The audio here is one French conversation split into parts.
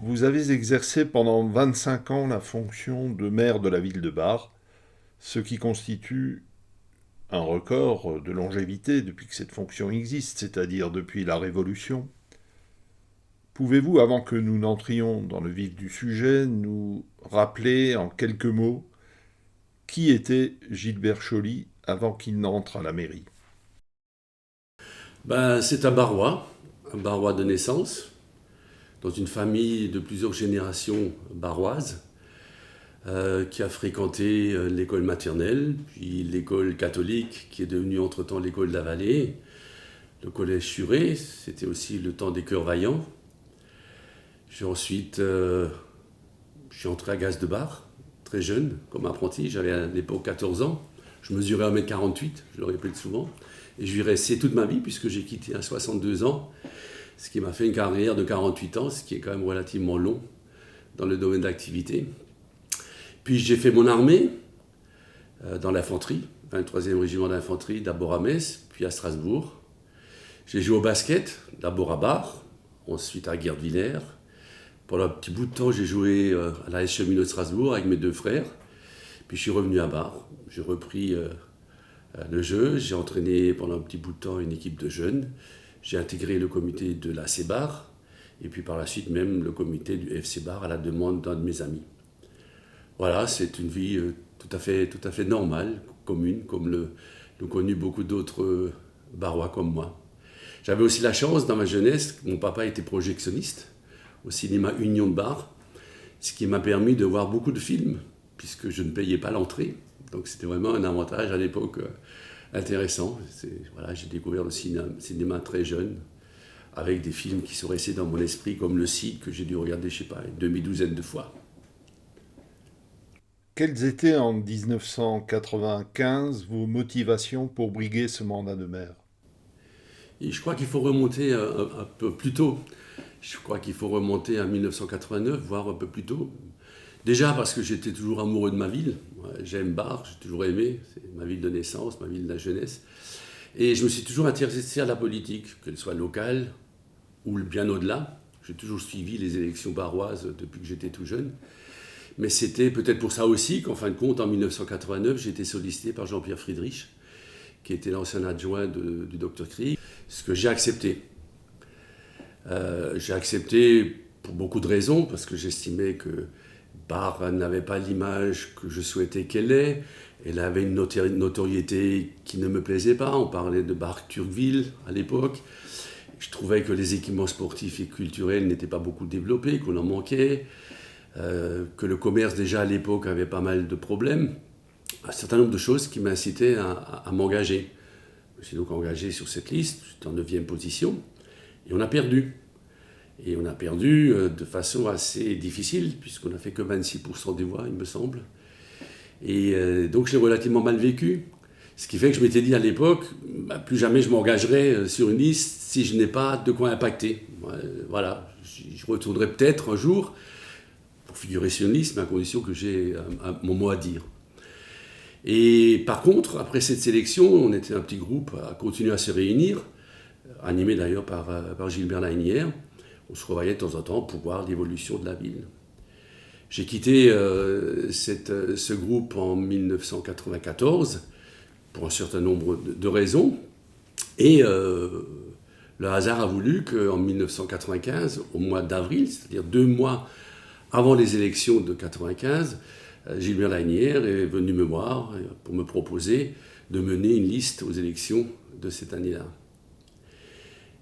Vous avez exercé pendant 25 ans la fonction de maire de la ville de Bar, ce qui constitue un record de longévité depuis que cette fonction existe, c'est-à-dire depuis la Révolution. Pouvez-vous, avant que nous n'entrions dans le vif du sujet, nous rappeler en quelques mots qui était Gilbert Choly avant qu'il n'entre à la mairie? C'est un Barrois de naissance, dans une famille de plusieurs générations barroises, qui a fréquenté l'école maternelle, puis l'école catholique, qui est devenue entre-temps l'école de la Vallée, le collège Churet, c'était aussi le temps des cœurs vaillants. J'ai ensuite, je suis entré à Gaz de Bar, très jeune, comme apprenti, j'avais à l'époque 14 ans, je mesurais 1,48 m, je le répète souvent, et je lui restais toute ma vie, puisque j'ai quitté à 62 ans, ce qui m'a fait une carrière de 48 ans, ce qui est quand même relativement long dans le domaine d'activité. Puis j'ai fait mon armée dans l'infanterie, 23e régiment d'infanterie, d'abord à Metz, puis à Strasbourg. J'ai joué au basket, d'abord à Bar, ensuite à Guerdvillers. Pendant un petit bout de temps, j'ai joué à la S Cheminot de Strasbourg avec mes deux frères. Puis je suis revenu à Bar. J'ai repris le jeu. J'ai entraîné pendant un petit bout de temps une équipe de jeunes. J'ai intégré le comité de la C-Bar. Et puis par la suite même le comité du FC Bar à la demande d'un de mes amis. Voilà, c'est une vie tout à fait normale, commune, comme l'ont connu beaucoup d'autres Barrois comme moi. J'avais aussi la chance dans ma jeunesse, mon papa était projectionniste au cinéma Union de Bar, ce qui m'a permis de voir beaucoup de films, puisque je ne payais pas l'entrée. Donc c'était vraiment un avantage à l'époque intéressant. Voilà, j'ai découvert le cinéma très jeune, avec des films qui sont restés dans mon esprit, comme Le Cid, que j'ai dû regarder, je ne sais pas, une demi-douzaine de fois. Quelles étaient en 1995 vos motivations pour briguer ce mandat de maire? Et je crois qu'il faut remonter un peu plus tôt. Je crois qu'il faut remonter à 1989, voire un peu plus tôt. Déjà parce que j'étais toujours amoureux de ma ville. J'aime Bar, j'ai toujours aimé. C'est ma ville de naissance, ma ville de la jeunesse. Et je me suis toujours intéressé à la politique, qu'elle soit locale ou bien au-delà. J'ai toujours suivi les élections barroises depuis que j'étais tout jeune. Mais c'était peut-être pour ça aussi qu'en fin de compte, en 1989, j'ai été sollicité par Jean-Pierre Friedrich, qui était l'ancien adjoint du docteur Krieg, ce que j'ai accepté. J'ai accepté pour beaucoup de raisons, parce que j'estimais que Bar n'avait pas l'image que je souhaitais qu'elle ait. Elle avait une notoriété qui ne me plaisait pas. On parlait de Bar Turqueville à l'époque. Je trouvais que les équipements sportifs et culturels n'étaient pas beaucoup développés, qu'on en manquait, que le commerce déjà à l'époque avait pas mal de problèmes. Un certain nombre de choses qui m'incitaient à m'engager. Je me suis donc engagé sur cette liste, j'étais en 9e position, et on a perdu. Et on a perdu de façon assez difficile, puisqu'on n'a fait que 26% des voix, il me semble. Et donc je l'ai relativement mal vécu. Ce qui fait que je m'étais dit à l'époque, plus jamais je m'engagerai sur une liste si je n'ai pas de quoi impacter. Voilà, je retournerai peut-être un jour pour figurer sur une liste, mais à condition que j'ai mon mot à dire. Et par contre, après cette sélection, on était un petit groupe à continuer à se réunir, animé d'ailleurs par Gilbert Lagnière. On se revoyait de temps en temps pour voir l'évolution de la ville. J'ai quitté ce groupe en 1994 pour un certain nombre de raisons. Et le hasard a voulu qu'en 1995, au mois d'avril, c'est-à-dire 2 mois avant les élections de 1995, Gilbert Lagnière est venu me voir pour me proposer de mener une liste aux élections de cette année-là.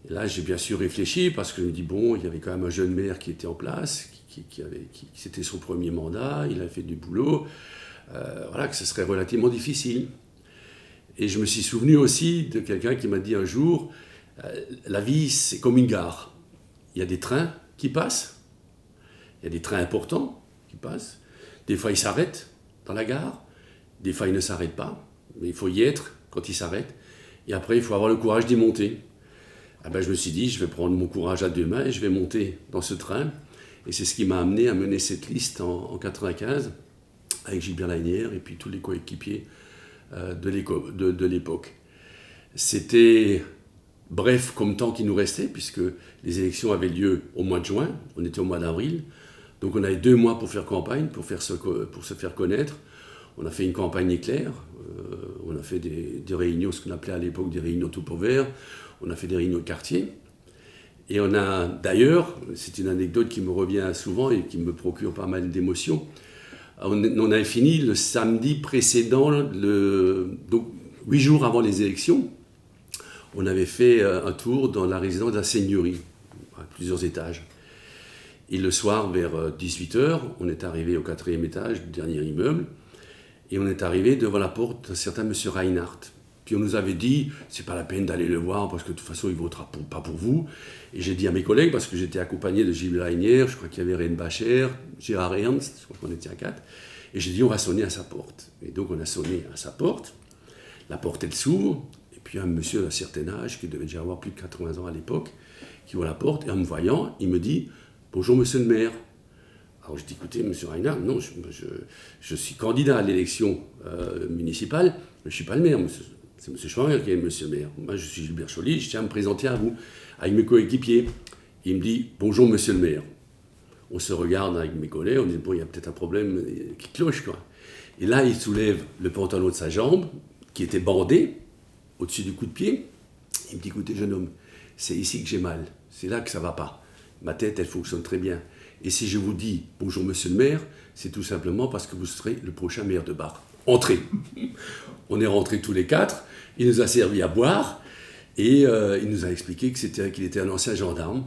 Et là, j'ai bien sûr réfléchi parce que je me dis, bon, il y avait quand même un jeune maire qui était en place, c'était son premier mandat, il a fait du boulot, voilà, que ce serait relativement difficile. Et je me suis souvenu aussi de quelqu'un qui m'a dit un jour, la vie, c'est comme une gare. Il y a des trains qui passent, il y a des trains importants qui passent, des fois ils s'arrêtent dans la gare, des fois ils ne s'arrêtent pas, mais il faut y être quand ils s'arrêtent, et après il faut avoir le courage d'y monter. Je me suis dit, je vais prendre mon courage à 2 mains et je vais monter dans ce train. Et c'est ce qui m'a amené à mener cette liste en 1995 avec Gilbert Lagnière et puis tous les coéquipiers de l'époque. C'était bref comme temps qui nous restait, puisque les élections avaient lieu au mois de juin, on était au mois d'avril. Donc on avait 2 mois pour faire campagne, pour se faire connaître. On a fait une campagne éclair, on a fait des réunions, ce qu'on appelait à l'époque des réunions tout ouvert, on a fait des réunions de quartier. Et on a d'ailleurs, c'est une anecdote qui me revient souvent et qui me procure pas mal d'émotions, on avait fini le samedi précédent, donc 8 jours avant les élections, on avait fait un tour dans la résidence de la seigneurie, à plusieurs étages. Et le soir, vers 18h, on est arrivé au 4e étage du dernier immeuble, et on est arrivé devant la porte d'un certain monsieur Reinhardt. Puis on nous avait dit, c'est pas la peine d'aller le voir parce que de toute façon il ne votera pas pour vous. Et j'ai dit à mes collègues, parce que j'étais accompagné de Gilles Reinier, je crois qu'il y avait Reine Bacher, Gérard Ernst, je crois qu'on était à 4. Et j'ai dit, on va sonner à sa porte. Et donc on a sonné à sa porte. La porte, elle s'ouvre. Et puis un monsieur d'un certain âge, qui devait déjà avoir plus de 80 ans à l'époque, qui ouvre la porte. Et en me voyant, il me dit, bonjour monsieur le maire. Alors je dis, écoutez, monsieur Reinhardt, non, je suis candidat à l'élection municipale, mais je ne suis pas le maire, monsieur. C'est M. Schwanger qui est monsieur le maire. Moi, je suis Gilbert Chauly, je tiens à me présenter à vous, avec mes coéquipiers. Il me dit, bonjour monsieur le maire. On se regarde avec mes collègues, on dit, bon, il y a peut-être un problème qui cloche, quoi. Et là, il soulève le pantalon de sa jambe, qui était bandé, au-dessus du coup de pied. Il me dit, écoutez, jeune homme, c'est ici que j'ai mal. C'est là que ça ne va pas. Ma tête, elle fonctionne très bien. Et si je vous dis, bonjour monsieur le maire, c'est tout simplement parce que vous serez le prochain maire de Bar. Entrez. On est rentrés tous les 4, il nous a servi à boire, et il nous a expliqué qu'il était un ancien gendarme,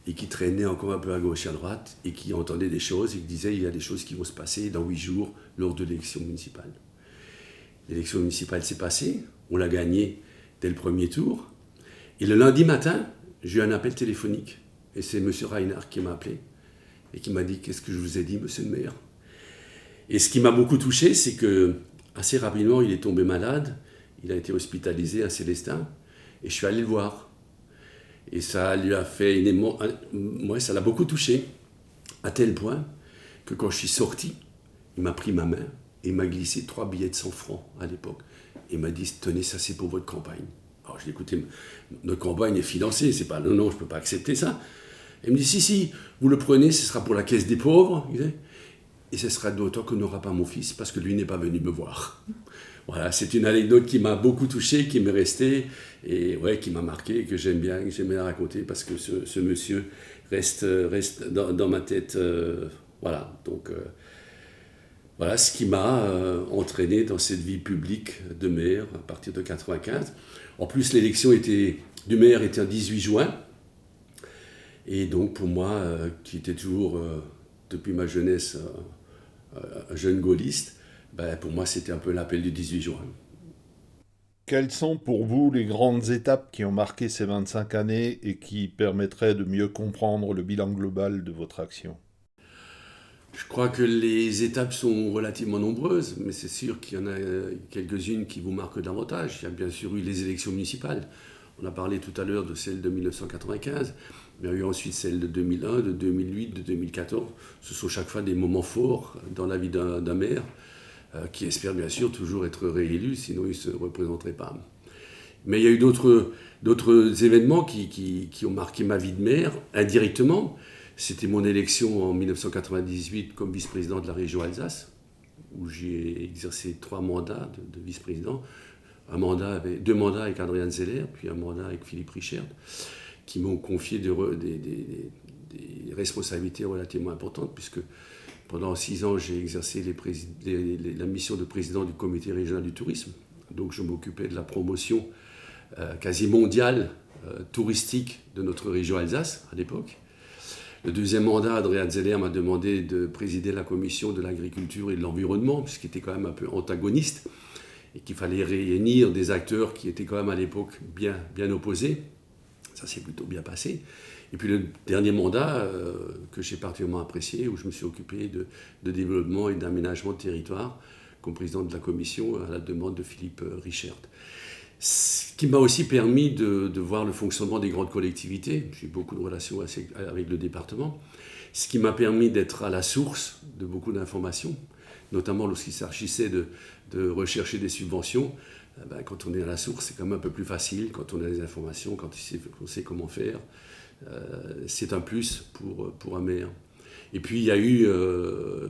et qui traînait encore un peu à gauche et à droite, et qui entendait des choses, et qui disait il y a des choses qui vont se passer dans 8 jours lors de l'élection municipale. L'élection municipale s'est passée, on l'a gagnée dès le premier tour, et le lundi matin, j'ai eu un appel téléphonique, et c'est M. Reinhardt qui m'a appelé, et qui m'a dit « Qu'est-ce que je vous ai dit, monsieur le maire ?» Et ce qui m'a beaucoup touché, c'est que assez rapidement, il est tombé malade, il a été hospitalisé à Célestin, et je suis allé le voir. Et ça lui a fait moi, ça l'a beaucoup touché, à tel point que quand je suis sorti, il m'a pris ma main et il m'a glissé 3 billets de 100 francs à l'époque. Et il m'a dit, tenez, ça c'est pour votre campagne. Alors je lui ai dit, écoutez, notre campagne est financée, c'est pas, non, je ne peux pas accepter ça. Il me dit, si, vous le prenez, ce sera pour la caisse des pauvres. Et ce sera d'autant qu'on n'aura pas mon fils, parce que lui n'est pas venu me voir. Voilà, c'est une anecdote qui m'a beaucoup touché, qui m'est restée, et ouais, qui m'a marqué, et que j'aime bien la raconter, parce que ce monsieur reste dans ma tête. Voilà, donc voilà ce qui m'a entraîné dans cette vie publique de maire à partir de 1995. En plus, l'élection du maire était un 18 juin, et donc pour moi, qui était toujours, depuis ma jeunesse, un jeune gaulliste, pour moi c'était un peu l'appel du 18 juin. Quelles sont pour vous les grandes étapes qui ont marqué ces 25 années et qui permettraient de mieux comprendre le bilan global de votre action? Je crois que les étapes sont relativement nombreuses, mais c'est sûr qu'il y en a quelques-unes qui vous marquent davantage. Il y a bien sûr eu les élections municipales. On a parlé tout à l'heure de celle de 1995, mais il y a eu ensuite celle de 2001, de 2008, de 2014. Ce sont chaque fois des moments forts dans la vie d'un maire qui espère bien sûr toujours être réélu, sinon il ne se représenterait pas. Mais il y a eu d'autres événements qui ont marqué ma vie de maire indirectement. C'était mon élection en 1998 comme vice-président de la région Alsace, où j'ai exercé 3 mandats de vice-président. 2 mandats avec Adrian Zeller, puis un mandat avec Philippe Richert, qui m'ont confié des responsabilités relativement importantes, puisque pendant 6 ans, j'ai exercé la mission de président du comité régional du tourisme. Donc je m'occupais de la promotion quasi mondiale touristique de notre région Alsace à l'époque. Le deuxième mandat, Adrian Zeller m'a demandé de présider la commission de l'agriculture et de l'environnement, puisqu'il était quand même un peu antagoniste, et qu'il fallait réunir des acteurs qui étaient quand même à l'époque bien opposés. Ça s'est plutôt bien passé. Et puis le dernier mandat que j'ai particulièrement apprécié, où je me suis occupé de développement et d'aménagement de territoire, comme président de la commission à la demande de Philippe Richert. Ce qui m'a aussi permis de voir le fonctionnement des grandes collectivités. J'ai eu beaucoup de relations avec le département. Ce qui m'a permis d'être à la source de beaucoup d'informations, notamment lorsqu'il s'agissait de rechercher des subventions. Quand on est à la source, c'est quand même un peu plus facile, quand on a des informations, quand on sait comment faire. C'est un plus pour un maire. Et puis il y a eu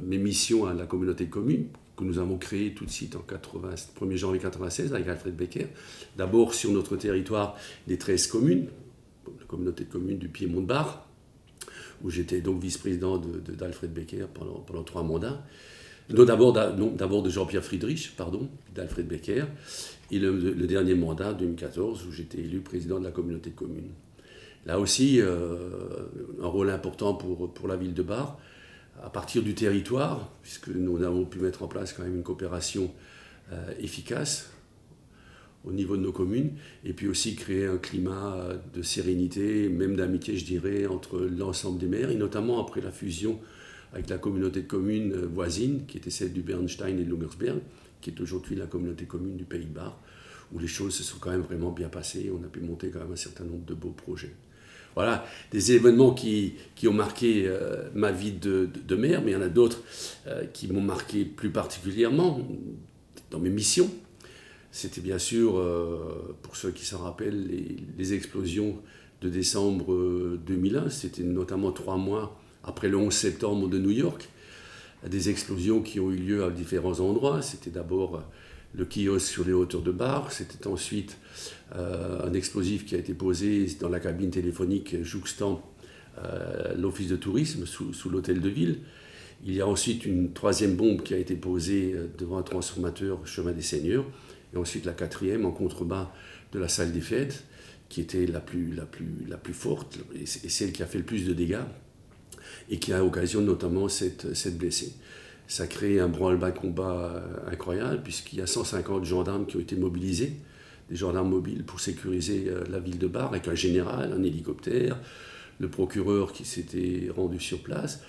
mes missions à la communauté de communes, que nous avons créée tout de suite en 1er janvier 1996 avec Alfred Becker. D'abord sur notre territoire des 13 communes, la communauté de communes du Piémont de Bar, où j'étais donc vice-président d'Alfred Becker pendant 3 mandats. D'abord de Jean-Pierre Friedrich, d'Alfred Becker, et le dernier mandat, 2014, où j'étais élu président de la communauté de communes. Là aussi, un rôle important pour la ville de Bar, à partir du territoire, puisque nous avons pu mettre en place quand même une coopération efficace au niveau de nos communes, et puis aussi créer un climat de sérénité, même d'amitié, je dirais, entre l'ensemble des maires, et notamment après la fusion avec la communauté de communes voisine, qui était celle du Bernstein et de Lungersberg, qui est aujourd'hui la communauté commune du Pays de Bar, où les choses se sont quand même vraiment bien passées, on a pu monter quand même un certain nombre de beaux projets. Voilà, des événements qui ont marqué ma vie de maire, mais il y en a d'autres qui m'ont marqué plus particulièrement dans mes missions. C'était bien sûr, pour ceux qui s'en rappellent, les explosions de décembre 2001. C'était notamment 3 mois après le 11 septembre de New York. Des explosions qui ont eu lieu à différents endroits. C'était d'abord le kiosque sur les hauteurs de Bar. C'était ensuite un explosif qui a été posé dans la cabine téléphonique jouxtant l'office de tourisme sous l'hôtel de ville. Il y a ensuite une 3e bombe qui a été posée devant un transformateur chemin des Seigneurs. Et ensuite la 4e en contrebas de la salle des fêtes, qui était la plus forte et celle qui a fait le plus de dégâts et qui a occasionné notamment 7 blessés. Ça a créé un branle-bas de combat incroyable, puisqu'il y a 150 gendarmes qui ont été mobilisés, des gendarmes mobiles pour sécuriser la ville de Bar, avec un général, un hélicoptère, le procureur qui s'était rendu sur place.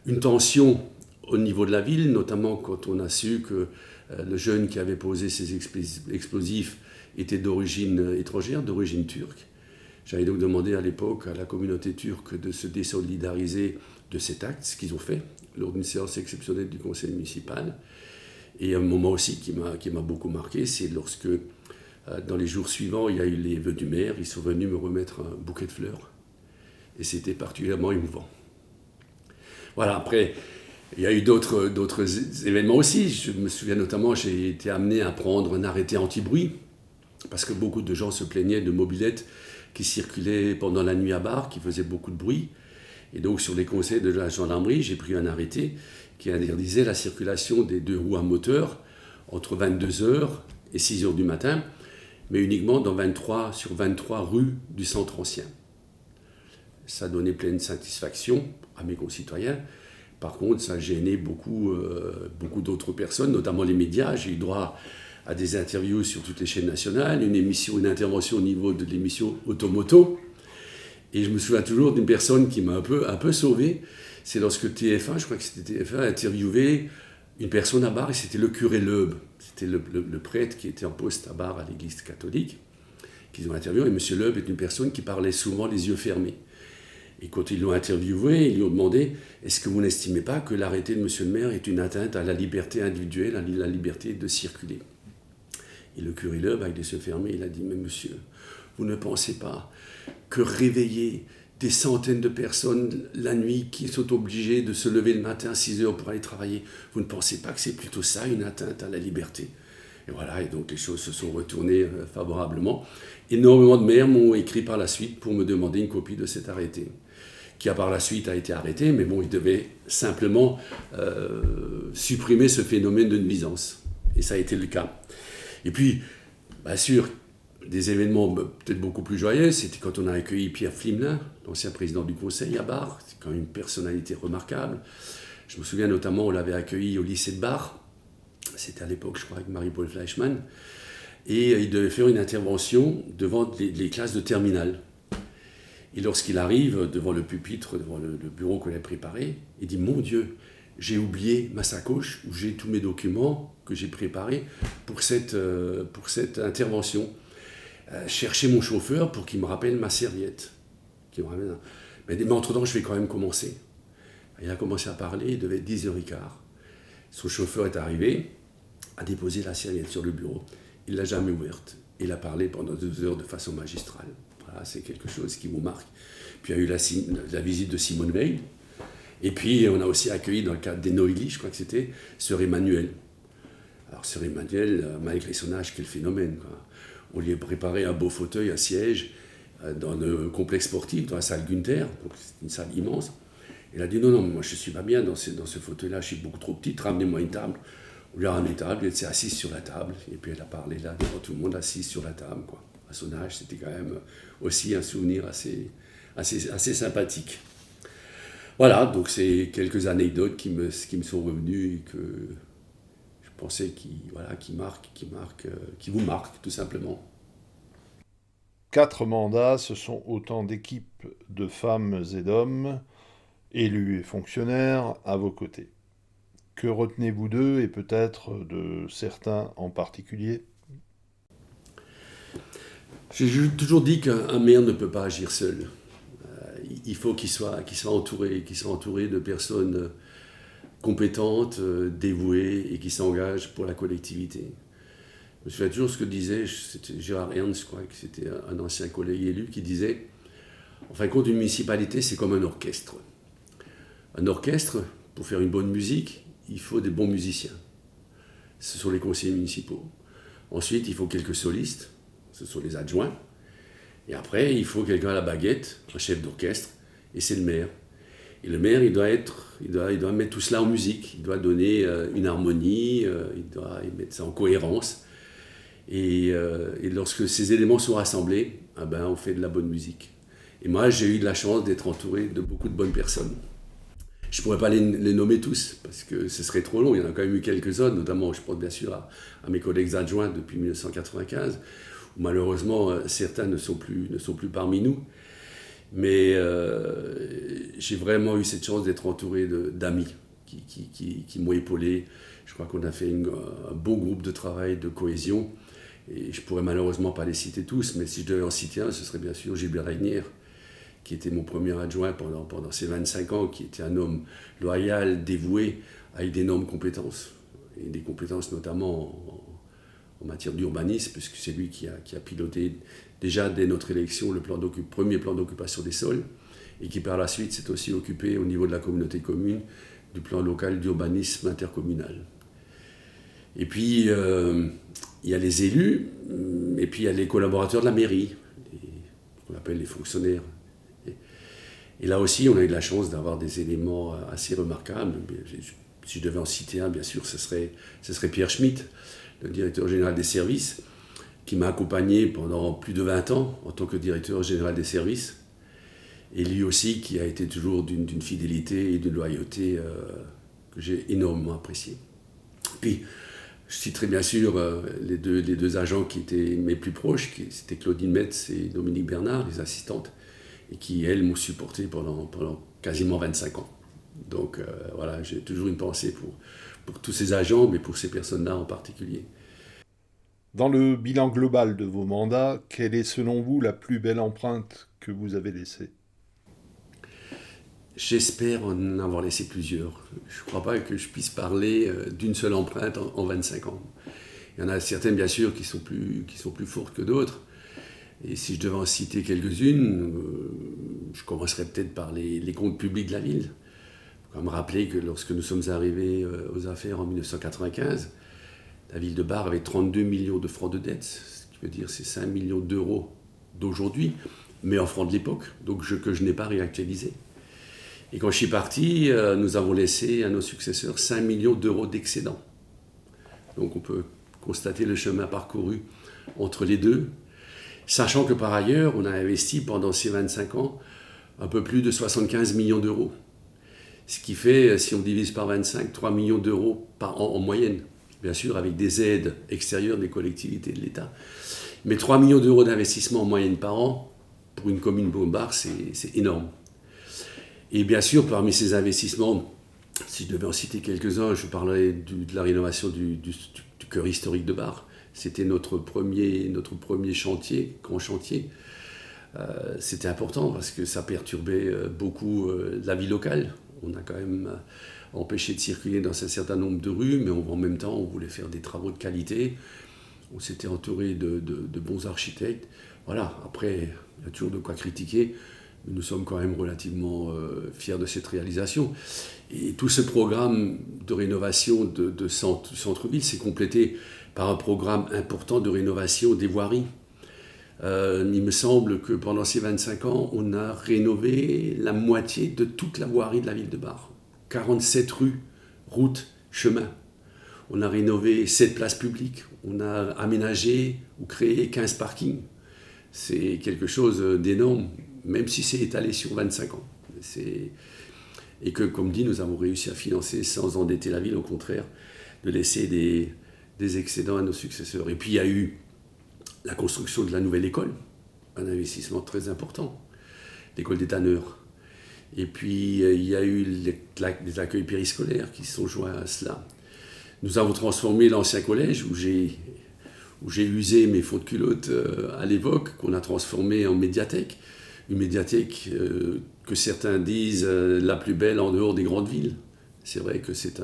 Une tension au niveau de la ville, notamment quand on a su que le jeune qui avait posé ces explosifs était d'origine étrangère, d'origine turque. J'avais donc demandé à l'époque à la communauté turque de se désolidariser de cet acte, ce qu'ils ont fait lors d'une séance exceptionnelle du conseil municipal. Et un moment aussi qui m'a beaucoup marqué, c'est lorsque, dans les jours suivants, il y a eu les vœux du maire, ils sont venus me remettre un bouquet de fleurs. Et c'était particulièrement émouvant. Voilà, après, il y a eu d'autres événements aussi. Je me souviens notamment, j'ai été amené à prendre un arrêté anti-bruit, parce que beaucoup de gens se plaignaient de mobylettes qui circulaient pendant la nuit à Bar, qui faisaient beaucoup de bruit. Et donc, sur les conseils de la gendarmerie, j'ai pris un arrêté qui interdisait la circulation des 2 roues à moteur entre 22h et 6h du matin, mais uniquement sur 23 rues du centre ancien. Ça donnait pleine satisfaction à mes concitoyens. Par contre, ça gênait beaucoup d'autres personnes, notamment les médias. J'ai eu droit à des interviews sur toutes les chaînes nationales, une intervention au niveau de l'émission Automoto. Et je me souviens toujours d'une personne qui m'a un peu sauvé. C'est lorsque TF1, je crois que c'était TF1, a interviewé une personne à Bar, et c'était le curé Leub. C'était le prêtre qui était en poste à Bar à l'église catholique, qu'ils ont interviewé. Et M. Leub est une personne qui parlait souvent les yeux fermés. Et quand ils l'ont interviewé, ils lui ont demandé « Est-ce que vous n'estimez pas que l'arrêté de M. le maire est une atteinte à la liberté individuelle, à la liberté de circuler ?» Et le curé Leub, avec les yeux fermés, il a dit « Mais monsieur, vous ne pensez pas que réveiller des centaines de personnes la nuit qui sont obligées de se lever le matin à 6 heures pour aller travailler, vous ne pensez pas que c'est plutôt ça, une atteinte à la liberté ?» Et voilà, et donc les choses se sont retournées favorablement. Énormément de maires m'ont écrit par la suite pour me demander une copie de cet arrêté, qui par la suite a été arrêté, mais bon, il devait simplement supprimer ce phénomène de nuisance. Et ça a été le cas. Et puis, bien sûr, des événements peut-être beaucoup plus joyeux, c'était quand on a accueilli Pierre Flimelin, l'ancien président du conseil à Bar. C'est quand même une personnalité remarquable. Je me souviens notamment, on l'avait accueilli au lycée de Bar. C'était à l'époque, je crois, avec Marie-Paul Fleischmann. Et il devait faire une intervention devant les classes de terminale. Et lorsqu'il arrive devant le pupitre, devant le bureau qu'on avait préparé, il dit « Mon Dieu, j'ai oublié ma sacoche où j'ai tous mes documents que j'ai préparés pour cette intervention. Cherchez mon chauffeur pour qu'il me rappelle ma serviette. » Mais entre-temps, je vais quand même commencer. Il a commencé à parler, il devait être 10h15. Son chauffeur est arrivé, a déposé la serviette sur le bureau. Il ne l'a jamais ouverte. Il a parlé pendant 2 heures de façon magistrale. Voilà, c'est quelque chose qui vous marque. Puis il y a eu la visite de Simone Veil. Et puis on a aussi accueilli, dans le cadre des Noélie, je crois que c'était, Sœur Emmanuel. Alors Sœur Emmanuel, malgré son âge, quel phénomène, quoi. On lui a préparé un beau fauteuil, un siège, dans le complexe sportif, dans la salle Gunther, donc c'est une salle immense. Elle a dit non, moi je ne suis pas bien dans ce fauteuil-là, je suis beaucoup trop petite, ramenez-moi une table. On lui a ramené une table, elle s'est assise sur la table, et puis elle a parlé là devant tout le monde, assise sur la table, quoi. À son âge, c'était quand même aussi un souvenir assez sympathique. Voilà, donc c'est quelques anecdotes qui me sont revenues et que je pensais qui vous marquent tout simplement. 4 mandats, ce sont autant d'équipes de femmes et d'hommes, élus et fonctionnaires, à vos côtés. Que retenez-vous d'eux et peut-être de certains en particulier ? J'ai toujours dit qu'un maire ne peut pas agir seul. Il faut qu'il soit entouré de personnes compétentes, dévouées et qui s'engagent pour la collectivité. Je me souviens toujours ce que disait, c'était Gérard Ernst, je crois que c'était un ancien collègue élu, qui disait, en fin de compte, une municipalité, c'est comme un orchestre. Un orchestre, pour faire une bonne musique, il faut des bons musiciens. Ce sont les conseillers municipaux. Ensuite, il faut quelques solistes, ce sont les adjoints. Et après, il faut quelqu'un à la baguette, un chef d'orchestre, et c'est le maire. Et le maire, il doit mettre tout cela en musique, il doit donner une harmonie, il doit mettre ça en cohérence. Et lorsque ces éléments sont rassemblés, on fait de la bonne musique. Et moi, j'ai eu de la chance d'être entouré de beaucoup de bonnes personnes. Je ne pourrais pas les nommer tous, parce que ce serait trop long. Il y en a quand même eu quelques-uns, notamment, je pense bien sûr à mes collègues adjoints depuis 1995, où malheureusement, certains ne sont plus parmi nous. Mais j'ai vraiment eu cette chance d'être entouré d'amis qui m'ont épaulé. Je crois qu'on a fait un bon groupe de travail, de cohésion. Et je ne pourrais malheureusement pas les citer tous, mais si je devais en citer un, ce serait bien sûr Gilbert Regnier, qui était mon premier adjoint pendant ces 25 ans, qui était un homme loyal, dévoué, avec d'énormes compétences. Et des compétences notamment en matière d'urbanisme, puisque c'est lui qui a piloté déjà dès notre élection le premier plan d'occupation des sols, et qui par la suite s'est aussi occupé au niveau de la communauté commune du plan local d'urbanisme intercommunal. Et puis, il y a les élus, et puis il y a les collaborateurs de la mairie, qu'on appelle les fonctionnaires. Et là aussi, on a eu de la chance d'avoir des éléments assez remarquables. Si je devais en citer un, bien sûr, ce serait Pierre Schmitt, le directeur général des services, qui m'a accompagné pendant plus de 20 ans en tant que directeur général des services. Et lui aussi, qui a été toujours d'une fidélité et d'une loyauté que j'ai énormément appréciée. Puis, je citerai bien sûr les deux agents qui étaient mes plus proches, c'était Claudine Metz et Dominique Bernard, les assistantes, et qui, elles, m'ont supporté pendant quasiment 25 ans. Donc voilà, j'ai toujours une pensée pour tous ces agents, mais pour ces personnes-là en particulier. Dans le bilan global de vos mandats, quelle est selon vous la plus belle empreinte que vous avez laissée ? J'espère en avoir laissé plusieurs. Je ne crois pas que je puisse parler d'une seule empreinte en 25 ans. Il y en a certaines, bien sûr, qui sont plus fortes que d'autres. Et si je devais en citer quelques-unes, je commencerais peut-être par les comptes publics de la ville. Il faut quand même rappeler que lorsque nous sommes arrivés aux affaires en 1995, la ville de Bar avait 32 millions de francs de dette, ce qui veut dire c'est 5 millions d'euros d'aujourd'hui, mais en francs de l'époque, donc que je n'ai pas réactualisé. Et quand je suis parti, nous avons laissé à nos successeurs 5 millions d'euros d'excédent. Donc on peut constater le chemin parcouru entre les deux, sachant que par ailleurs, on a investi pendant ces 25 ans un peu plus de 75 millions d'euros. Ce qui fait, si on divise par 25, 3 millions d'euros par an en moyenne. Bien sûr, avec des aides extérieures des collectivités de l'État. Mais 3 millions d'euros d'investissement en moyenne par an, pour une commune comme Bar, c'est énorme. Et bien sûr, parmi ces investissements, si je devais en citer quelques-uns, je parlerai de la rénovation du cœur historique de Bar. C'était notre premier chantier, grand chantier. C'était important parce que ça perturbait beaucoup la vie locale. On a quand même empêché de circuler dans un certain nombre de rues, mais en même temps, on voulait faire des travaux de qualité. On s'était entouré de bons architectes. Voilà, après, il y a toujours de quoi critiquer, mais nous sommes quand même relativement fiers de cette réalisation. Et tout ce programme de rénovation de centre-ville s'est complété par un programme important de rénovation des voiries. Il me semble que pendant ces 25 ans, on a rénové la moitié de toute la voirie de la ville de Bar. 47 rues, routes, chemins. On a rénové 7 places publiques. On a aménagé ou créé 15 parkings. C'est quelque chose d'énorme, même si c'est étalé sur 25 ans. Et que, comme dit, nous avons réussi à financer sans endetter la ville, au contraire, de laisser des excédents à nos successeurs. Et puis il y a eu la construction de la nouvelle école, un investissement très important, l'école des tanneurs. Et puis il y a eu les accueils périscolaires qui se sont joints à cela. Nous avons transformé l'ancien collège où j'ai usé mes fonds de culotte à l'époque, qu'on a transformé en médiathèque. Une médiathèque que certains disent la plus belle en dehors des grandes villes. C'est vrai que c'est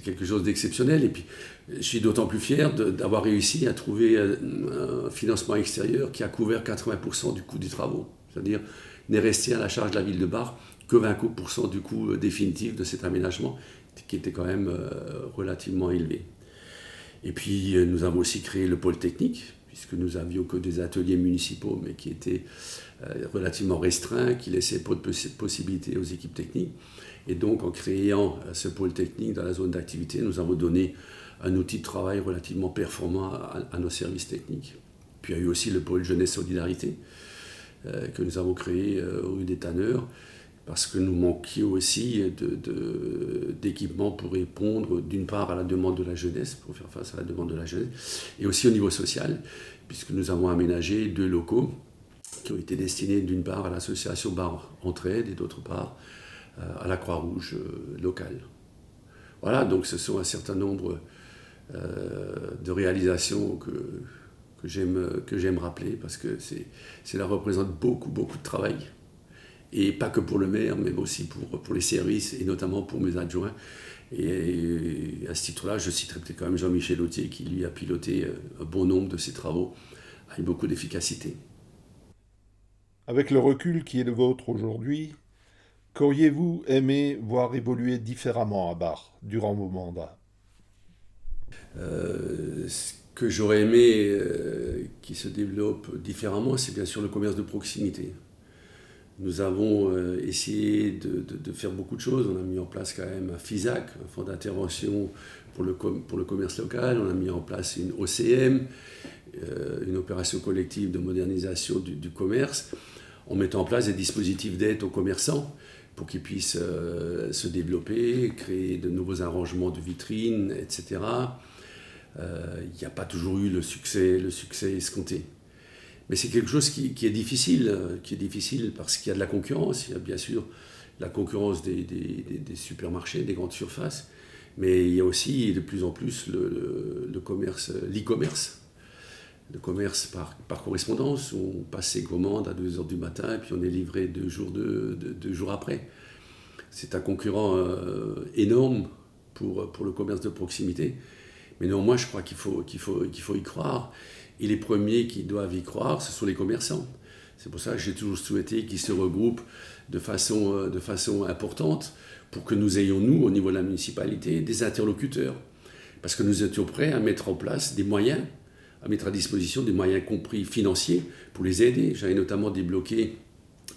quelque chose d'exceptionnel. Et puis, je suis d'autant plus fier d'avoir réussi à trouver un financement extérieur qui a couvert 80% du coût des travaux. C'est-à-dire, n'est resté à la charge de la ville de Bar que 20% du coût définitif de cet aménagement, qui était quand même relativement élevé. Et puis, nous avons aussi créé le pôle technique, puisque nous n'avions que des ateliers municipaux, mais qui étaient relativement restreints, qui laissaient peu de possibilités aux équipes techniques. Et donc, en créant ce pôle technique dans la zone d'activité, nous avons donné un outil de travail relativement performant à nos services techniques. Puis, il y a eu aussi le pôle jeunesse solidarité, que nous avons créé rue des Tanneurs, parce que nous manquions aussi d'équipements pour répondre d'une part à la demande de la jeunesse, pour faire face à la demande de la jeunesse, et aussi au niveau social, puisque nous avons aménagé 2 locaux qui ont été destinés d'une part à l'association Bar Entraide et d'autre part à la Croix-Rouge locale. Voilà, donc ce sont un certain nombre de réalisations que j'aime rappeler, parce que cela représente beaucoup de travail. Et pas que pour le maire, mais aussi pour les services, et notamment pour mes adjoints. Et à ce titre-là, je citerai peut-être quand même Jean-Michel Autier, qui lui a piloté un bon nombre de ces travaux avec beaucoup d'efficacité. Avec le recul qui est le vôtre aujourd'hui, qu'auriez-vous aimé voir évoluer différemment à Bar durant vos mandats ? Ce que j'aurais aimé qui se développe différemment, c'est bien sûr le commerce de proximité. Nous avons essayé de faire beaucoup de choses. On a mis en place quand même un FISAC, un fonds d'intervention pour le commerce local. On a mis en place une OCM, une opération collective de modernisation du commerce, en mettant en place des dispositifs d'aide aux commerçants pour qu'ils puissent se développer, créer de nouveaux arrangements de vitrines, etc. Il n'y a pas toujours eu le succès escompté. Mais c'est quelque chose qui est difficile parce qu'il y a de la concurrence. Il y a bien sûr la concurrence des supermarchés, des grandes surfaces, mais il y a aussi de plus en plus le commerce, l'e-commerce. Le commerce par correspondance, où on passe ses commandes à 2h du matin et puis on est livré 2 jours après. C'est un concurrent énorme pour le commerce de proximité. Mais néanmoins, je crois qu'il faut y croire. Et les premiers qui doivent y croire, ce sont les commerçants. C'est pour ça que j'ai toujours souhaité qu'ils se regroupent de façon importante pour que nous ayons, nous, au niveau de la municipalité, des interlocuteurs. Parce que nous étions prêts à mettre en place des moyens, à mettre à disposition des moyens compris financiers pour les aider. J'avais notamment débloqué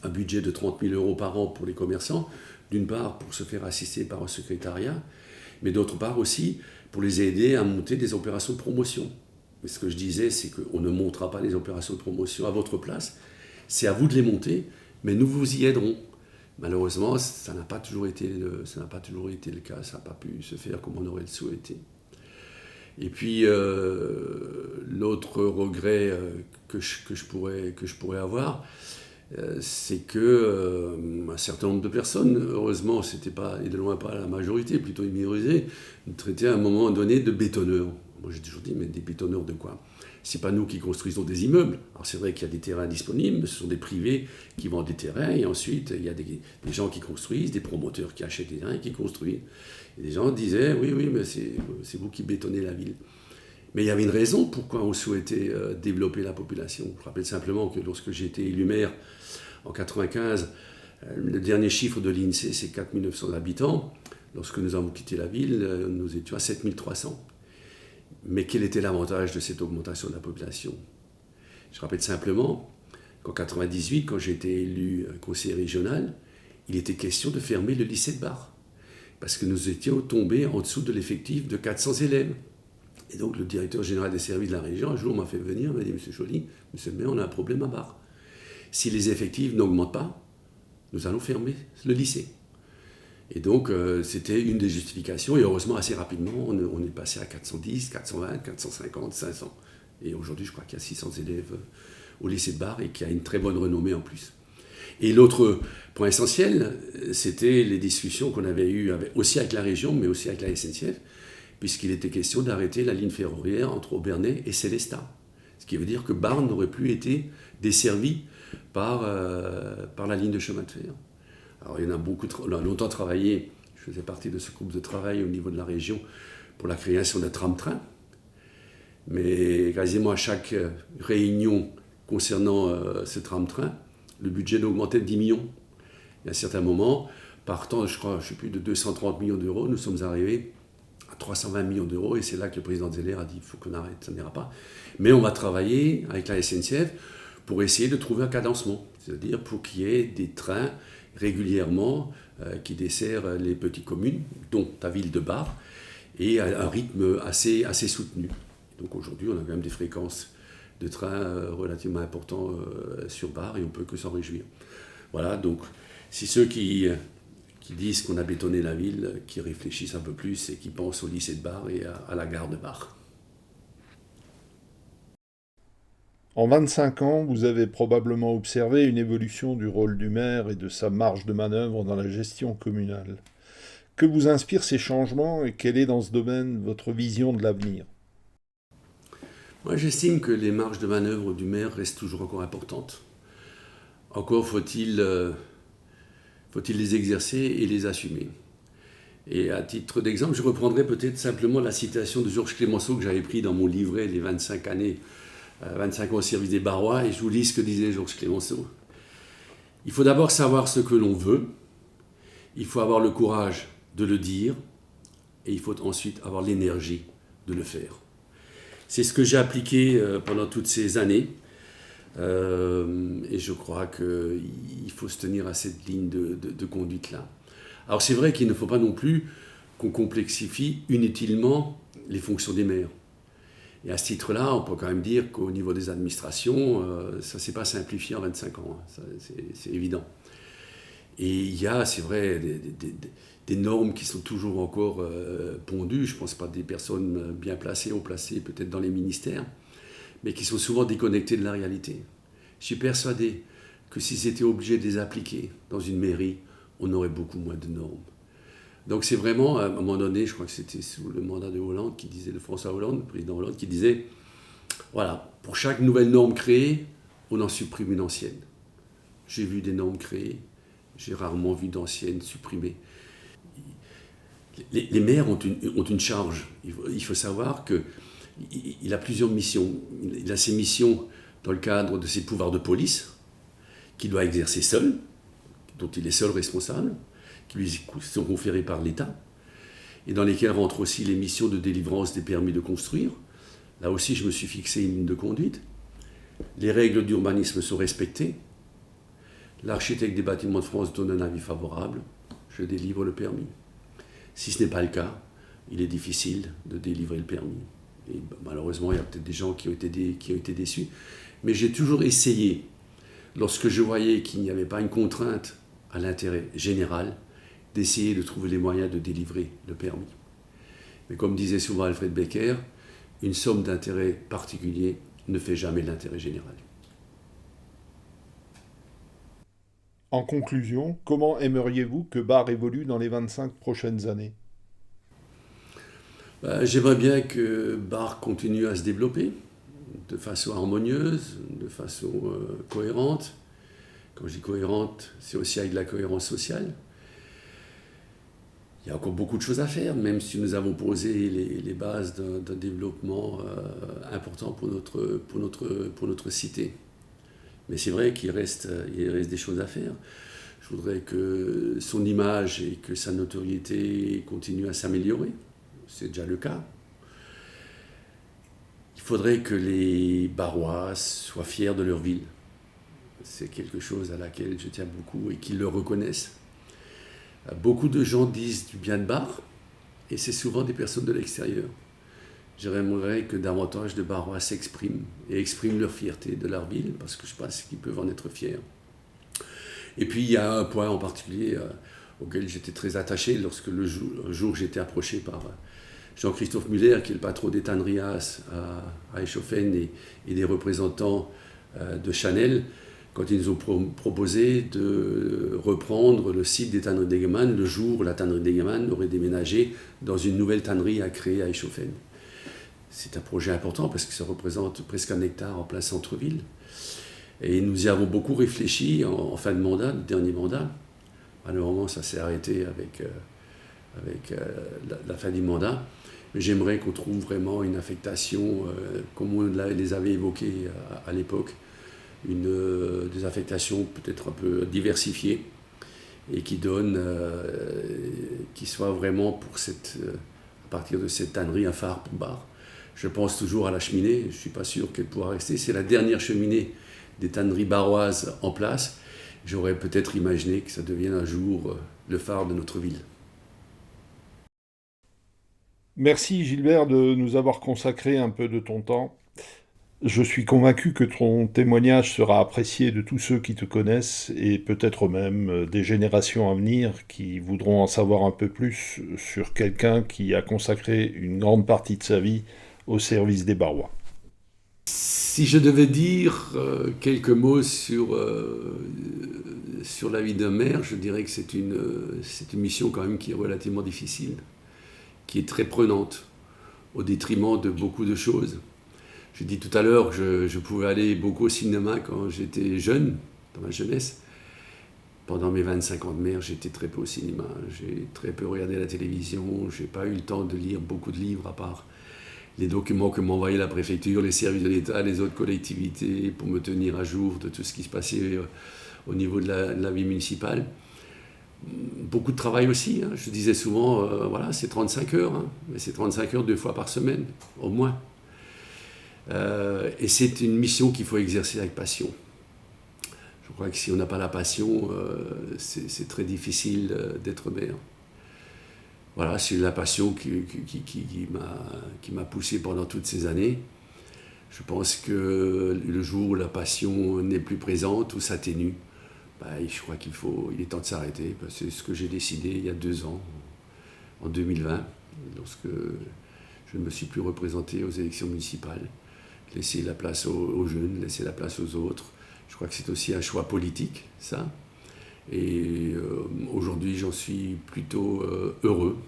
un budget de 30 000 € par an pour les commerçants, d'une part pour se faire assister par un secrétariat, mais d'autre part aussi pour les aider à monter des opérations de promotion. Mais ce que je disais, c'est qu'on ne montera pas les opérations de promotion à votre place. C'est à vous de les monter, mais nous vous y aiderons. Malheureusement, ça n'a pas toujours été le cas. Ça n'a pas pu se faire comme on aurait le souhaité. Et puis, l'autre regret que je pourrais avoir, c'est que un certain nombre de personnes, heureusement, c'était pas, et de loin pas la majorité, plutôt une minorité, nous traitaient à un moment donné de bétonneurs. Moi, j'ai toujours dit, mais des bétonneurs de quoi ? c'est pas nous qui construisons des immeubles. Alors c'est vrai qu'il y a des terrains disponibles, mais ce sont des privés qui vendent des terrains, et ensuite il y a des gens qui construisent, des promoteurs qui achètent des terrains et qui construisent. Et des gens disaient, oui, mais c'est vous qui bétonnez la ville. Mais il y avait une raison pourquoi on souhaitait développer la population. Je rappelle simplement que lorsque j'ai été élu maire en 1995, le dernier chiffre de l'INSEE, c'est 4 900 habitants. Lorsque nous avons quitté la ville, nous étions à 7 300. Mais quel était l'avantage de cette augmentation de la population? Je rappelle simplement qu'en 1998, quand j'ai été élu conseiller régional, il était question de fermer le lycée de Bar. Parce que nous étions tombés en dessous de l'effectif de 400 élèves. Et donc le directeur général des services de la région, un jour, m'a fait venir, m'a dit, Monsieur Joly, Monsieur le maire, on a un problème à Bar. Si les effectifs n'augmentent pas, nous allons fermer le lycée. Et donc, c'était une des justifications. Et heureusement, assez rapidement, on est passé à 410, 420, 450, 500. Et aujourd'hui, je crois qu'il y a 600 élèves au lycée de Bar et qu'il y a une très bonne renommée en plus. Et l'autre point essentiel, c'était les discussions qu'on avait eues aussi avec la région, mais aussi avec la SNCF, puisqu'il était question d'arrêter la ligne ferroviaire entre Obernai et Célestat. Ce qui veut dire que Bar n'aurait plus été desservi par la ligne de chemin de fer. Alors, il y en a on a longtemps travaillé, je faisais partie de ce groupe de travail au niveau de la région pour la création d'un tram-train. Mais quasiment à chaque réunion concernant ce tram-train, le budget augmentait de 10 millions. Et à un certain moment, partant, je sais plus, de 230 millions d'euros, nous sommes arrivés à 320 millions d'euros. Et c'est là que le président Zeller a dit, il faut qu'on arrête, ça n'ira pas. Mais on va travailler avec la SNCF pour essayer de trouver un cadencement. C'est-à-dire pour qu'il y ait des trains régulièrement qui desservent les petites communes, dont la ville de Bar, et à un rythme assez soutenu. Donc aujourd'hui, on a quand même des fréquences de trains relativement importants sur Bar, et on ne peut que s'en réjouir. Voilà, donc si ceux qui disent qu'on a bétonné la ville, qui réfléchissent un peu plus et qui pensent au lycée de Bar et à la gare de Bar. En 25 ans, vous avez probablement observé une évolution du rôle du maire et de sa marge de manœuvre dans la gestion communale. Que vous inspirent ces changements et quelle est dans ce domaine votre vision de l'avenir? Moi, j'estime que les marges de manœuvre du maire restent toujours encore importantes. Encore faut-il les exercer et les assumer. Et à titre d'exemple, je reprendrai peut-être simplement la citation de Georges Clemenceau que j'avais pris dans mon livret Les 25 ans au service des Barrois, et je vous lis ce que disait Georges Clemenceau. Il faut d'abord savoir ce que l'on veut, il faut avoir le courage de le dire, et il faut ensuite avoir l'énergie de le faire. C'est ce que j'ai appliqué pendant toutes ces années, et je crois qu'il faut se tenir à cette ligne de conduite-là. Alors c'est vrai qu'il ne faut pas non plus qu'on complexifie inutilement les fonctions des maires. Et à ce titre-là, on peut quand même dire qu'au niveau des administrations, ça ne s'est pas simplifié en 25 ans, hein, c'est évident. Et il y a, c'est vrai, des normes qui sont toujours encore pondues, je ne pense pas des personnes bien placées, haut placées peut-être dans les ministères, mais qui sont souvent déconnectées de la réalité. Je suis persuadé que si c'était obligé de les appliquer dans une mairie, on aurait beaucoup moins de normes. Donc c'est vraiment, à un moment donné, je crois que c'était sous le mandat de Hollande, de François Hollande, le président Hollande, qui disait, voilà, pour chaque nouvelle norme créée, on en supprime une ancienne. J'ai vu des normes créées, j'ai rarement vu d'anciennes supprimées. Les maires ont une charge. Il faut savoir qu'il a plusieurs missions. Il a ses missions dans le cadre de ses pouvoirs de police, qu'il doit exercer seul, dont il est seul responsable, qui lui sont conférés par l'État, et dans lesquels rentrent aussi les missions de délivrance des permis de construire. Là aussi, je me suis fixé une ligne de conduite. Les règles d'urbanisme sont respectées. L'architecte des bâtiments de France donne un avis favorable. Je délivre le permis. Si ce n'est pas le cas, il est difficile de délivrer le permis. Et malheureusement, il y a peut-être des gens qui ont été déçus. Mais j'ai toujours essayé, lorsque je voyais qu'il n'y avait pas une contrainte à l'intérêt général, d'essayer de trouver les moyens de délivrer le permis. Mais comme disait souvent Alfred Becker, une somme d'intérêt particulier ne fait jamais l'intérêt général. En conclusion, comment aimeriez-vous que Bar évolue dans les 25 prochaines années? J'aimerais bien que Bar continue à se développer. de façon harmonieuse, de façon cohérente. Quand je dis cohérente, c'est aussi avec de la cohérence sociale. Il y a encore beaucoup de choses à faire, même si nous avons posé les bases d'un développement important pour notre cité. Mais c'est vrai qu'il reste des choses à faire. Je voudrais que son image et que sa notoriété continuent à s'améliorer. C'est déjà le cas. Il faudrait que les Barrois soient fiers de leur ville. C'est quelque chose à laquelle je tiens beaucoup et qu'ils le reconnaissent. Beaucoup de gens disent du bien de Bar, et c'est souvent des personnes de l'extérieur. J'aimerais que davantage de Barrois s'expriment et expriment leur fierté de leur ville, parce que je pense qu'ils peuvent en être fiers. Et puis il y a un point en particulier auquel j'étais très attaché lorsque un jour j'étais approché par Jean-Christophe Muller, qui est le patron des tanneries à Eschhofen, et des représentants de Chanel, quand ils nous ont proposé de reprendre le site des tanneries d'Egemann le jour où la tannerie d'Egemann aurait déménagé dans une nouvelle tannerie à créer à Eschhofen. C'est un projet important parce que ça représente presque 1 hectare en plein centre-ville. Et nous y avons beaucoup réfléchi en fin de mandat, le dernier mandat. Malheureusement, ça s'est arrêté avec la fin du mandat. Mais j'aimerais qu'on trouve vraiment une affectation, comme on les avait évoquées à l'époque, des affectations peut-être un peu diversifiées et qui soit vraiment à partir de cette tannerie un phare pour Bar. Je pense toujours à la cheminée, je ne suis pas sûr qu'elle pourra rester. C'est la dernière cheminée des tanneries barroises en place. J'aurais peut-être imaginé que ça devienne un jour le phare de notre ville. Merci Gilbert de nous avoir consacré un peu de ton temps. Je suis convaincu que ton témoignage sera apprécié de tous ceux qui te connaissent et peut-être même des générations à venir qui voudront en savoir un peu plus sur quelqu'un qui a consacré une grande partie de sa vie au service des Barrois. Si je devais dire quelques mots sur la vie d'un maire, je dirais que c'est une mission quand même qui est relativement difficile, qui est très prenante, au détriment de beaucoup de choses. Je dis tout à l'heure que je pouvais aller beaucoup au cinéma quand j'étais jeune, dans ma jeunesse. Pendant mes 25 ans de maire, j'étais très peu au cinéma. J'ai très peu regardé la télévision. Je n'ai pas eu le temps de lire beaucoup de livres, à part les documents que m'envoyait la préfecture, les services de l'État, les autres collectivités, pour me tenir à jour de tout ce qui se passait au niveau de la vie municipale. Beaucoup de travail aussi. Hein. Je disais souvent, voilà, c'est 35 heures, hein, mais c'est 35 heures 2 fois par semaine, au moins. Et c'est une mission qu'il faut exercer avec passion. Je crois que si on n'a pas la passion, c'est très difficile d'être maire. Voilà, c'est la passion qui m'a poussé pendant toutes ces années. Je pense que le jour où la passion n'est plus présente ou s'atténue, je crois il est temps de s'arrêter. C'est ce que j'ai décidé il y a 2 ans, en 2020, lorsque je ne me suis plus représenté aux élections municipales. Laisser la place aux jeunes, laisser la place aux autres. Je crois que c'est aussi un choix politique, ça. Et aujourd'hui, j'en suis plutôt heureux.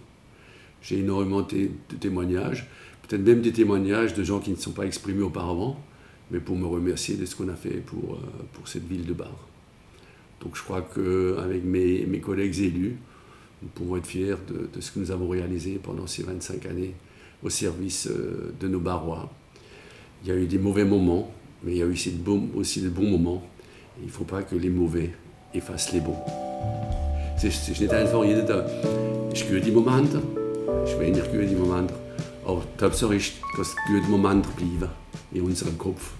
J'ai énormément de témoignages, peut-être même des témoignages de gens qui ne sont pas exprimés auparavant, mais pour me remercier de ce qu'on a fait pour cette ville de Bar. Donc je crois qu'avec mes collègues élus, nous pouvons être fiers de ce que nous avons réalisé pendant ces 25 années au service de nos Barrois. Il y a eu des mauvais moments, mais il y a eu aussi de bons moments. Et il ne faut pas que les mauvais effacent les bons. Es ist nicht einfach ich spüre die Momente, ich will nicht die Momente, aber die Hauptsache ist, dass die guten Momente bleiben in unserem Kopf.